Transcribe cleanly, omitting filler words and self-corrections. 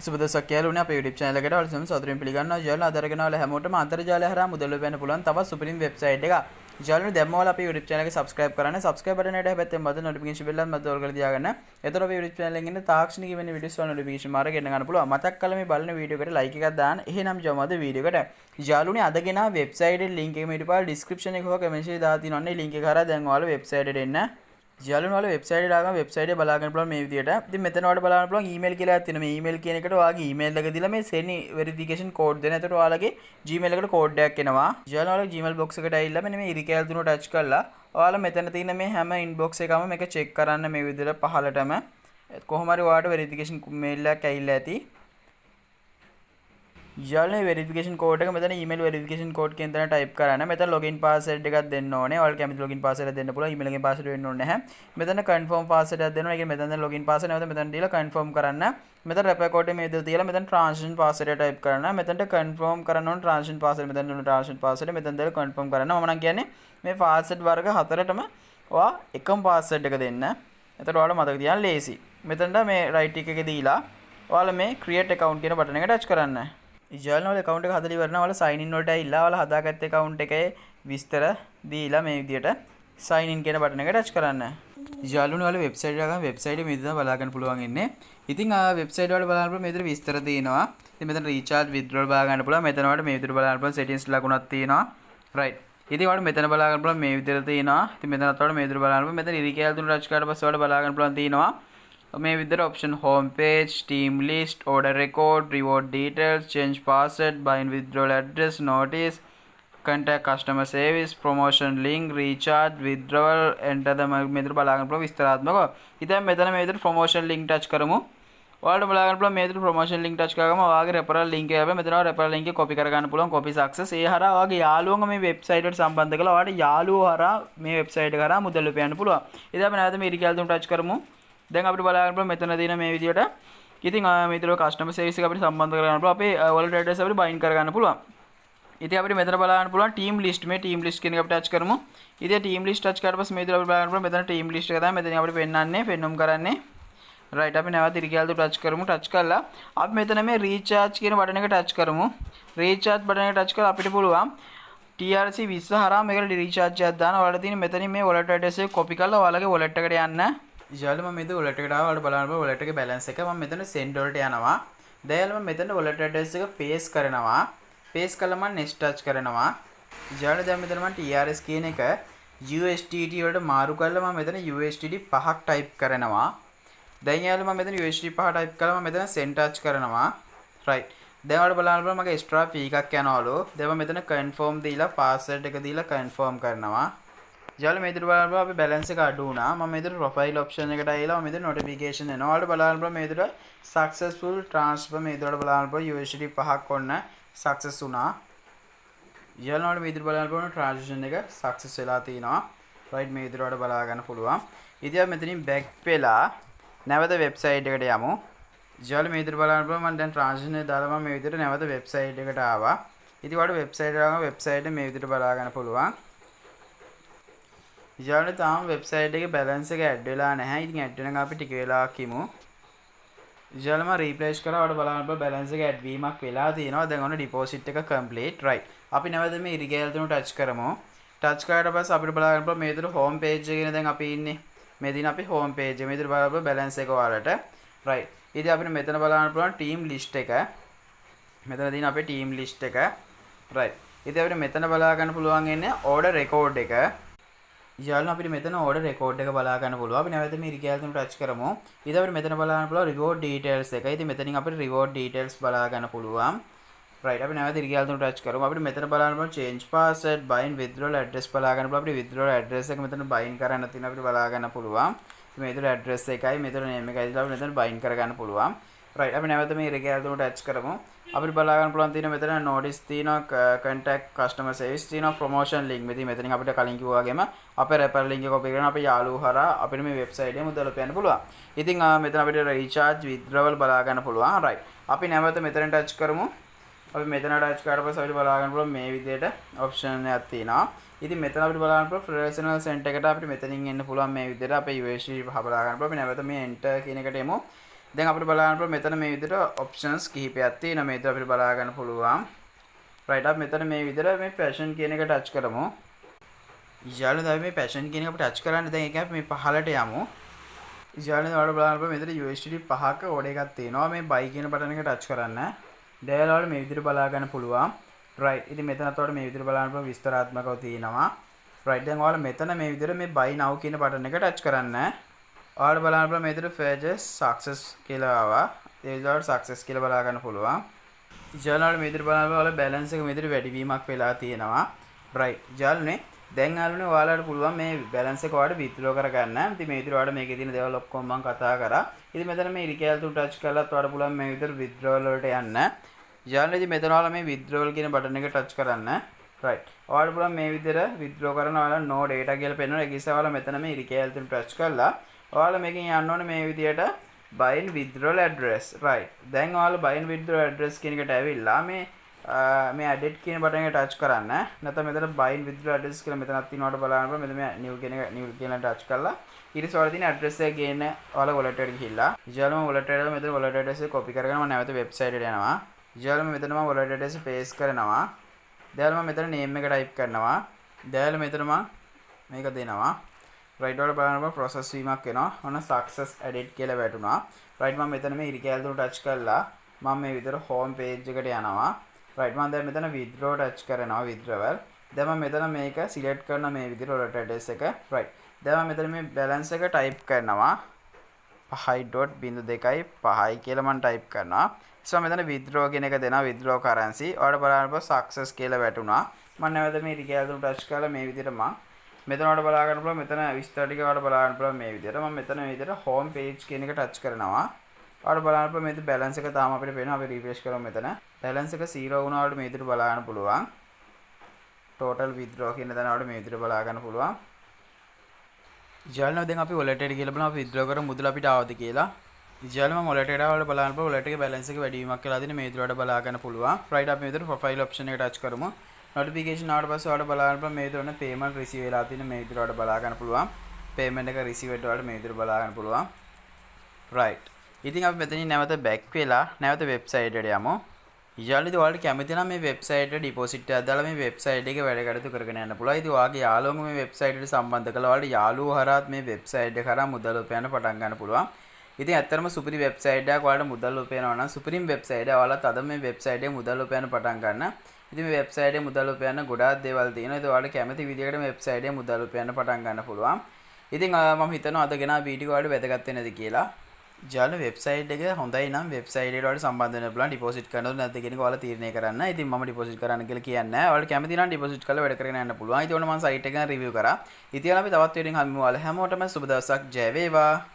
සුබදසක් යාළුවනේ අපේ YouTube channel එකට ඔයාලා සතුටින් පිළිගන්නවා. යාළුවනේ අද අරගෙන ආවලා හැමෝටම අන්තර්ජාලය හරහා මුදල් ලබන්න පුළුවන් තවත් සුපිරිම වෙබ්සයිට් එකක්. යාළුවනේ දැම්ම ඔයාලා අපේ YouTube channel එක subscribe කරන්න. subscribe button එකට හැපැත්තෙන් මත notification bell එකත් මත ඕල් කරලා තියාගන්න. එතකොට අපේ YouTube channel එකෙන් ඉන්න තාක්ෂණික වෙන videos වල notification මාර ගෙන්න ගන්න පුළුවන්. මතක් කළා මේ බලන වීඩියෝ එකට like එකක් දාන්න. එහෙනම් යමු අද වීඩියෝ එකට. යාළුවනේ අද ගෙන වෙබ්සයිට් එකේ link එක මේ ඊට description එක හොව comment එකේ දාලා තියෙනවා. link එක හරහා දැන් ඔයාලා වෙබ්සයිට් එකට එන්න. යාළුවනේ ඔයාලා වෙබ්සයිට් එකට ආගම වෙබ්සයිට් එක බලා ගන්න පුළුවන් මේ විදියට. ඉතින් මෙතන ඔයාලට බලන්න පුළුවන් ඊමේල් කියලා එකක් තියෙනවා. මේ ඊමේල් කියන එකට ඔයාගේ ඊමේල් එක දීලා මේ send verification code දෙන. එතකොට ඔයාලගේ Gmail එකට code එකක් එනවා. යාළුවනේ ඔයාලගේ Gmail box එකට ඇවිල්ලා මෙන්න මේ ඉරිකැල් තුන touch කරලා ඔයාලා මෙතන තියෙන මේ හැම inbox එකම මේක check කරන්න මේ විදියට පහලටම. කොහොම හරි ඔයාලට verification mail එකක් ඇවිල්ලා ඇති. යාළුවනේ verification code එක මෙතන email verification code කියන තැන type කරන්න. මෙතන login password එකක් දෙන්න ඕනේ. ඔයාලා කැමති login password එකක් දෙන්න පුළුවන්. email එකේ password වෙන්න ඕනේ නැහැ. මෙතන confirm password එකක් දෙන්න ඕනේ. ඒ කියන්නේ මෙතන login password නැවත මෙතන දීලා confirm කරන්න. මෙතන repair code මේ විදිහට තියලා මෙතන transaction password එක type කරන්න. මෙතනට confirm කරන්න ඕනේ transaction password. මෙතන දුන්න transaction password මෙතන දාලා confirm කරන්න. මම නම් කියන්නේ මේ password වර්ග හතරටම ඔයා එකම password එක දෙන්න. එතකොට ඔයාලා මතක තියාගන්න ලේසි. මෙතනට මේ right tick එක දීලා ඔයාලා මේ create account කියන button එක touch කරන්න. යාළුවනේ ඔයාලා account එක හදලා ඉවරනවා. ඔයාලා sign in වලට ඇවිල්ලා ඔයාලා හදාගත්ත account එකේ විස්තර දීලා මේ විදියට sign in කියන button එක touch කරන්න. යාළුවනේ ඔයාලා website එක ගන්න website එක මේ විදිහට බලා ගන්න පුළුවන් ඉන්නේ. ඉතින් ආ website වල බලනකොට මේ විදිහට විස්තර තියෙනවා. ඉතින් මෙතන recharge withdrawal බලා ගන්න පුළුවන්. මෙතන වලට මේ විදිහට බලන්න පුළුවන් settings ලකුණක් තියෙනවා. right. ඉතින් ඔයාලට මෙතන බලා ගන්න පුළුවන් මේ විදිහට තියෙනවා. ඉතින් මෙතනත් ඔයාලට මේ විදිහට බලන්න පුළුවන්. මෙතන ඉරිකැල් තුන touch කරලා පස්සේ ඔයාලට බලා ගන්න පුළුවන් තියෙනවා. මේ විදිහට option home page, team list, order record, reward details, change password, buy and withdrawal address, notice, contact customer service, promotion link, recharge, withdrawal, enter the මේ විදිහට බලා ගන්න පුළුවන් විස්තරාත්මකව. ඉතින් මෙතන මේ විදිහට promotion link touch කරමු. ඔයාලට බලා ගන්න පුළුවන් මේ විදිහට promotion link touch කරාම ඔයාගේ referral link එක අපේ මෙතන referral link එක copy කර ගන්න පුළුවන් copy success. ඒ හරහා ඔයාගේ යාළුවන්ව මේ website එකට සම්බන්ධ කරලා ඔයාලට යාළුවෝ හරහා මේ website එක හරහා මුදල් උපයන්න පුළුවන්. ඉතින් අපි නැවත මේ ඉරිකැල් තුන touch කරමු. දැන් අපිට බලා ගන්න පුළුවන් මෙතන තියෙන මේ විදියට. ඉතින් මේ විදියට කස්ටමර් සර්විස් එක අපිට සම්බන්ධ කරගන්න පුළුවන්. අපේ wallet address අපිට bind කරගන්න පුළුවන්. ඉතින් අපිට මෙතන බලා ගන්න පුළුවන් team list. මේ team list කියන එක අපිට touch කරමු. ඉතින් team list touch කරලා පස්සේ මේ විදියට අපිට බලා ගන්න පුළුවන් මෙතන team list එක තමයි මෙතන අපිට පෙන්වන්නේ, පෙන්වුම් කරන්නේ. right අපි නැවත ඉරිකැල් තුන touch කරමු. touch කරලා අපි මෙතන මේ recharge කියන බටන් එක touch කරමු. recharge බටන් එක touch කරලා අපිට පුළුවන් TRC 20 හරහා මේකට recharge එකක් දාන්න. ඔයාලට තියෙන මෙතනින් මේ wallet address එක copy කරලා ඔයාලගේ wallet එකට යන්න. යාළුවා මම මෙතන wallet එකට ආවා. ඔයාලට බලන්න පුළුවන් wallet එකේ balance එක මම මෙතන send වලට යනවා. දැන් යාළුවා මම මෙතන wallet address එක paste කරනවා. paste කළා මම next touch කරනවා. යාළුවා දැන් මෙතන මම TRS කියන එක USDT වලට මාරු කරලා මම මෙතන USDT 5ක් type කරනවා. දැන් යාළුවා මම මෙතන USDT 5 type කරලා මම මෙතන send touch කරනවා. right. දැන් ඔයාලට බලන්න පුළුවන් මගේ extra fee එකක් යනවලු. දැන් මම මෙතන confirm දීලා password එක දීලා confirm කරනවා. යාළුවා මේ විදිහට බලන්න පුළුවන් අපේ balance එක අඩු වුණා. මම මේ විදිහට profile option එකට ආවිලා මම මේ විදිහට notification එනවා. ඔයාලට බලන්න පුළුවන් මේ විදිහට successful transfer මේ විදිහට බලන්න පුළුවන් USDT 5ක් ඔන්න success වුණා. යාළුවා මේ විදිහට බලන්න පුළුවන් transaction එක success වෙලා තිනවා. right මේ විදිහට බලා ගන්න පුළුවන්. ඉතින් අපි මෙතනින් back වෙලා නැවත website එකට යමු. යාළුවා මේ විදිහට බලන්න පුළුවන් මම දැන් transaction එක දාලා මම මේ විදිහට නැවත website එකට ආවා. ඉතින් ඔයාලට website එකට ආවම website එක මේ විදිහට බලා ගන්න පුළුවන්. යාළුවනේ තාම වෙබ්සයිට් එකේ බැලන්ස් එක ඇඩ් වෙලා නැහැ. ඉතින් ඇඩ් වෙනකම් අපි ටික වෙලාවක් ඉමු. යාළුවා මම රීප්ලේස් කරා ඔයාලට බලන්න පුළුවන් බැලන්ස් එක ඇඩ් වීමක් වෙලා තියෙනවා. දැන් ඔන්න ඩිපොසිට් එක කම්ප්ලීට්. right. අපි නැවත මේ ඉරිකැල් තුන ටච් කරමු. ටච් කරාට පස්සේ අපිට බලන්න පුළුවන් මේ විදිහට හෝම් පේජ් එකේ දැන් අපි ඉන්නේ. මේ දින අපි හෝම් පේජ් එකේ මේ විදිහට බලන්න පුළුවන් බැලන්ස් එක ඔයාලට. right. ඉතින් අපිට මෙතන බලන්න පුළුවන් ටීම් ලිස්ට් එක. මෙතන තියෙන අපේ ටීම් ලිස්ට් එක. right. ඉතින් අපිට මෙතන බලා ගන්න පුළුවන් ඉන්නේ ඕඩර් රෙකෝඩ් එක. යාළුවා අපිට මෙතන order record එක බලා ගන්න පුළුවන්. අපි නැවත මේ ඉරිකැල් තුන touch කරමු. ඊට අපිට මෙතන බලා ගන්න පුළුවන් reward details එක. ඉතින් මෙතනින් අපිට reward details බලා ගන්න පුළුවන්. right අපි නැවත ඉරිකැල් තුන touch කරමු. අපිට මෙතන බලා ගන්න පුළුවන් change password, buy and withdrawal address බලා ගන්න පුළුවන්. අපිට withdrawal address එක මෙතන bind කරන්න තියෙන අපිට බලා ගන්න පුළුවන්. මේ විතර address එකයි මෙතන name එකයි දාලා මෙතන bind කර ගන්න පුළුවන්. right අපි නැවත මේ ඉරිකැල් තුන touch කරමු. අපිට බලා ගන්න පුළුවන් තියෙන මෙතන notice තියෙනවා, contact customer service තියෙනවා, promotion link මෙතනින් අපිට කලින් කිව්වා වගේම අපේ referral link එක copy කරගෙන අපේ යාළුවෝ හරහා අපිට මේ website එකේ මුදල් උපයන්න පුළුවන්. ඉතින් මෙතන අපිට recharge withdrawal බලා ගන්න පුළුවන්. right. අපි නැවත මෙතන touch කරමු. අපි මෙතන touch කරලා පස්සේ අපිට බලා ගන්න පුළුවන් මේ විදිහට option එකක් තියෙනවා. ඉතින් මෙතන අපිට බලා ගන්න පුළුවන් professional center එකට අපිට මෙතනින් එන්න පුළුවන් මේ විදිහට අපේ USD බලා ගන්න පුළුවන්. අපි නැවත මේ enter කියන එකට එමු. දැන් අපිට බලන්න පුළුවන් මෙතන මේ විදිහට ඔප්ෂන්ස් කිහිපයක් තියෙනවා. මේ විදිහට අපිට බලා ගන්න පුළුවන්. රයිට් අපි මෙතන මේ විදිහට මේ පැෂන් කියන එක ටච් කරමු. ඊළඟට අපි මේ පැෂන් කියන එක අපි ටච් කරන්නේ දැන් ඒක අපි මේ පහළට යමු. ඊළඟට ඔයාලට බලන්න පුළුවන් මෙතන USDT 5ක ඕඩර් එකක් තියෙනවා. මේ buy කියන බටන් එක ටච් කරන්න. දැන් ඔයාලට මේ විදිහට බලා ගන්න පුළුවන්. රයිට්. ඉතින් මෙතනත් ඔයාලට මේ විදිහට බලන්න පුළුවන් විස්තරාත්මකව තියෙනවා. රයිට්. දැන් ඔයාලා මෙතන මේ විදිහට මේ buy now කියන බටන් එක ටච් කරන්න. ඔයාලට බලන්න පුළුවන් මේ විදිහට purchase success කියලා ආවා. ඒ විදිහට success කියලා බලා ගන්න පුළුවන්. ඊළඟට මේ විදිහට බලන්න ඔයාලා balance එක මේ විදිහට වැඩිවීමක් වෙලා තියෙනවා. රයිට්. ඊළඟනේ දැන් ආලුනේ ඔයාලට පුළුවන් මේ balance එක ඔයාලට withdraw කරගන්න. ඉතින් මේ විදිහට ඔයාලට මේකේ තියෙන දේවල් ඔක්කොම මම කතා කරා. ඉතින් මෙතන මේ recalc to touch කරලාත් ඔයාලට පුළුවන් මේ විදිහට withdrawal වලට යන්න. ඊළඟට මෙතන ඔයාලා මේ withdrawal කියන බටන් එක touch කරන්න. right. ඔයාලට පුළුවන් මේ විදිහට withdraw කරන ඔයාලා no data කියලා පෙන්වනවා. ඒක නිසා ඔයාලා මෙතන මේ recalc to touch කරලා ඔයාලා මේකෙන් යන්න ඕනේ මේ විදිහට buy and withdrawal address. right. දැන් ඔයාලා buy and withdrawal address කියන එකට ඇවිල්ලා මේ edit කියන බටන් එක touch කරන්න. නැත්නම් මෙතන buy and withdrawal address කියලා මෙතනක් තියෙනවට බලන්න මෙතන මේ new කියන touch කරලා ඊට පස්සේ ඔයාලා තියෙන address එක ගේන්න ඔයාලා wallet එකට ගිහිල්ලා ඊළඟම wallet එකට මෙතන wallet address එක copy කරගෙන මම නැවත website එකට යනවා. ඊළඟම මෙතන මම wallet address paste කරනවා. දැන් මම මෙතන name එක type කරනවා. දැන් මෙතන මම මේක දෙනවා. right වල බලන්න process වීමක් වෙනවා. ඔන්න success edit කියලා වැටුණා. right මම මෙතන මේ recalc උඩ touch කරලා මම මේ විදිහට home page එකට යනවා. right මම දැන් මෙතන withdraw touch කරනවා withdrawal. දැන් මම මෙතන මේක select කරන මේ විදිහට wallet address එක. right. දැන් මම මෙතන මේ balance එක type කරනවා. 5.02යි 5යි කියලා මම type කරනවා. so මෙතන withdraw කියන එක දෙනවා withdraw currency. ඔයාලට බලන්න success කියලා වැටුණා. මම නැවත මේ recalc උඩ touch කරලා මේ විදිහට මම මෙතන ඔයාලට බලා ගන්න පුළුවන් මෙතන විස්තර ටික ඔයාලට බලා ගන්න පුළුවන් මේ විදිහට මම මෙතන මේ විදිහට home page කියන එක touch කරනවා. ඔයාලට බලන්න පුළුවන් මේ balance එක තාම අපිට පේනවා. අපි refresh කරමු මෙතන. balance එක 0 වුණා වලට මේ විදිහට බලා ගන්න පුළුවන්. total withdraw කියන දන වලට මේ විදිහට බලා ගන්න පුළුවන්. ඊළඟ දැන් අපි wallet එකට ගිහලා බලමු අපි withdraw කරමු මුදල අපිට ආවද කියලා. ඊළඟ මම wallet එකට ආවල බලන්න පුළුවන් wallet එකේ balance එක වැඩි වීමක් කියලා තියෙන මේ විදිහට බලා ගන්න පුළුවන්. right අපි මේ විදිහට profile option එක touch කරමු. notification ආවට පස්සේ ඔයාලට බලන්න පුළුවන් මේ විදිහට payment receive වෙලා තියෙන මේ විදිහට ඔයාලට බලා ගන්න පුළුවන්. payment එක receive වෙට ඔයාලට මේ විදිහට බලා ගන්න පුළුවන්. right. ඉතින් අපි මෙතනින් නැවත back වෙලා නැවත website එකට යමු. ඊළඟට ඔයාලට කැමති නම් මේ website එකට deposit එකක් දාලා මේ website එකේ වැඩ කටයුතු කරගෙන යන්න පුළුවන්. ඉතින් ඔයාගේ යාළුවෝ මේ website එකට සම්බන්ධ කළා ඔයාලට යාළුවෝ හරහාත් මේ website එක කරා මුදල් උපයන්න පටන් ගන්න පුළුවන්. ඉතින් ඇත්තටම සුපිරි website එකක් ඔයාලට මුදල් උපයනවා නම් සුපිරිම website එක ඔයාලත් අද මේ website එකේ මුදල් උපයන්න පටන් ගන්න. ඉතින් මේ website එකේ මුදල් උපයන්න ගොඩාක් දේවල් තියෙනවා. ඉතින් ඔයාලට කැමති විදිහකට මේ website එකේ මුදල් උපයන්න පටන් ගන්න පුළුවන්. ඉතින් මම හිතනවා අද ගෙනා වීඩියෝ ඔයාලට වැදගත් වෙන්නේද කියලා. ජාල වෙබ්සයිට් එක හොඳයි නම් වෙබ්සයිට් එකට ඔයාලට සම්බන්ධ වෙන්න පුළුවන් ඩිපොසිට් කරනවද නැද්ද කියන එක ඔයාලා තීරණය කරන්න. ඉතින් මම ඩිපොසිට් කරන්න කියලා කියන්නේ නැහැ. ඔයාලට කැමති නම් ඩිපොසිට් කරලා වැඩ කරගෙන යන්න පුළුවන්. ඉතින් ඔන්න මම සයිට් එක ගැන රිවිව් කරා. ඉතින් අපි තවත් වීඩියෝකින් හම්බෙමු. ඔයාලා හැමෝටම සුබ දවසක්. ජය වේවා.